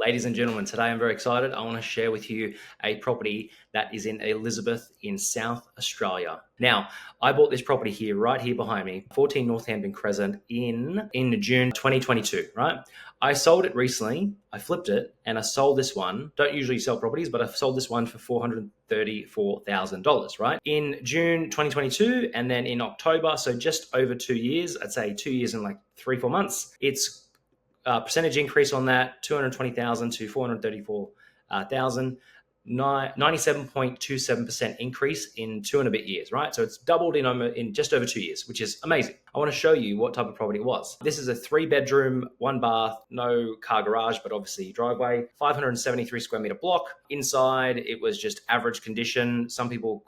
Ladies and gentlemen, today I'm very excited. I want to share with you a property that is in Elizabeth in South Australia. Now, I bought this property here, right here behind me, 14 Northam Crescent in June 2022, right? I sold it recently, I flipped it, and I sold this one. Don't usually sell properties, but I've sold this one for $434,000, right? In June 2022, and then in October, so just over 2 years, I'd say 2 years and like 3-4 months, it's percentage increase on that, 220,000 to 434,000, 97.27% increase in 2 and a bit years, right? So it's doubled in just over 2 years, which is amazing. I want to show you what type of property it was. This is a 3-bedroom, 1 bath, no car garage, but obviously driveway, 573 square meter block. Inside, it was just average condition. Some people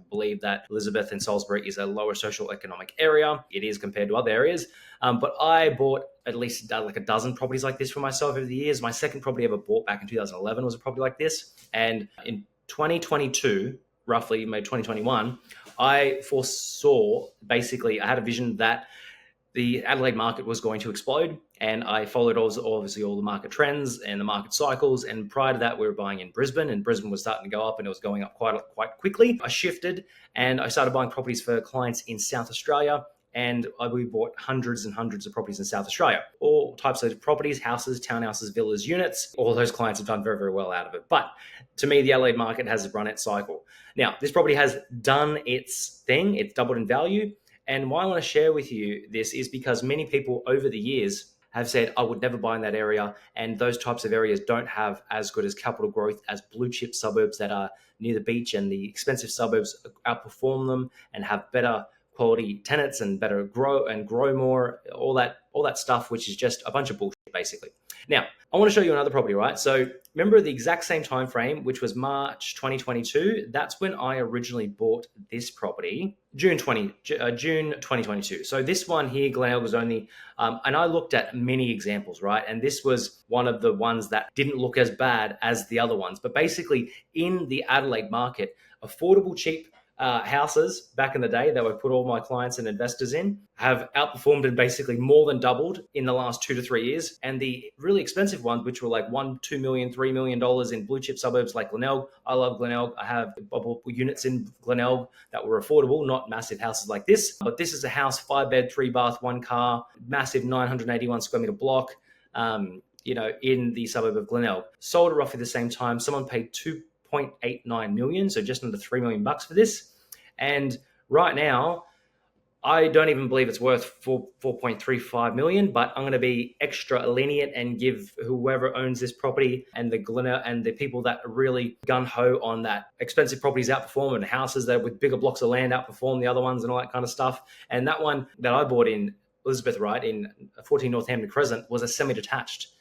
believe that Elizabeth and Salisbury is a lower social economic area. It is compared to other areas. But I bought at least like a dozen properties like this for myself over the years. My second property I ever bought back in 2011 was a property like this. And in 2022, roughly May 2021, I foresaw, basically, I had a vision that the Adelaide market was going to explode. And I followed obviously all the market trends and the market cycles. And prior to that, we were buying in Brisbane, and Brisbane was starting to go up, and it was going up quite quickly. I shifted and I started buying properties for clients in South Australia. And we bought hundreds and hundreds of properties in South Australia. All types of properties, houses, townhouses, villas, units. All those clients have done very, very well out of it. But to me, the Adelaide market has run its cycle. Now, this property has done its thing. It's doubled in value. And why I want to share with you this is because many people over the years have said, I would never buy in that area. And those types of areas don't have as good as capital growth as blue chip suburbs that are near the beach, and the expensive suburbs outperform them and have better quality tenants and better grow more, all that stuff, which is just a bunch of bullshit, basically. Now, I want to show you another property, right? So remember the exact same time frame, which was March 2022. That's when I originally bought this property, June 2022. So this one here, Glenelg, was only, and I looked at many examples, right? And this was one of the ones that didn't look as bad as the other ones. But basically, in the Adelaide market, affordable, cheap houses back in the day that I would put all my clients and investors in have outperformed and basically more than doubled in the last 2 to 3 years. And the really expensive ones, which were like $1, $2 million, $3 million in blue chip suburbs like Glenelg. I love Glenelg. I have units in Glenelg that were affordable, not massive houses like this. But this is a house, 5-bed, 3-bath, 1 car, massive 981 square meter block, in the suburb of Glenelg. Sold at roughly the same time. Someone paid $2.89 million, so just under $3 million for this. And right now, I don't even believe it's worth $4.35 million, but I'm going to be extra lenient and give whoever owns this property and the people that are really gung-ho on that expensive properties outperform, and houses that with bigger blocks of land outperform the other ones and all that kind of stuff. And that one that I bought in Elizabeth, right, in 14 Northam Crescent, was a semi-detached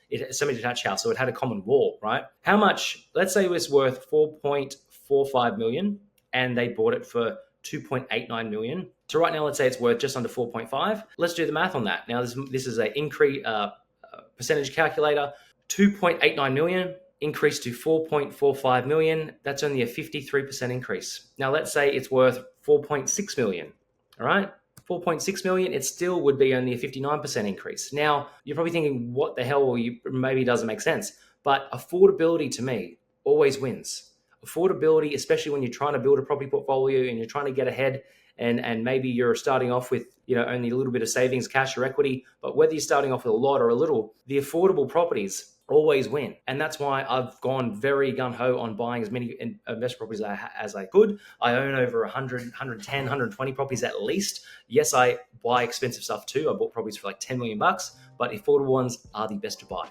house, so it had a common wall, right? How much? Let's say it was worth $4.45 million, and they bought it for $2.89 million. So right now, let's say it's worth just under 4.5. Let's do the math on that. Now, this is a increase percentage calculator. 2.89 million increased to 4.45 million. That's only a 53% increase. Now, let's say it's worth 4.6 million. All right. 4.6 million, it still would be only a 59% increase. Now, you're probably thinking, what the hell? Maybe it doesn't make sense. But affordability to me always wins. Affordability, especially when you're trying to build a property portfolio and you're trying to get ahead, and maybe you're starting off with only a little bit of savings, cash or equity, but whether you're starting off with a lot or a little, the affordable properties always win. And that's why I've gone very gung-ho on buying as many investment properties as I could. I own over 100, 110, 120 properties at least. Yes, I buy expensive stuff too. I bought properties for like $10 million, but affordable ones are the best to buy.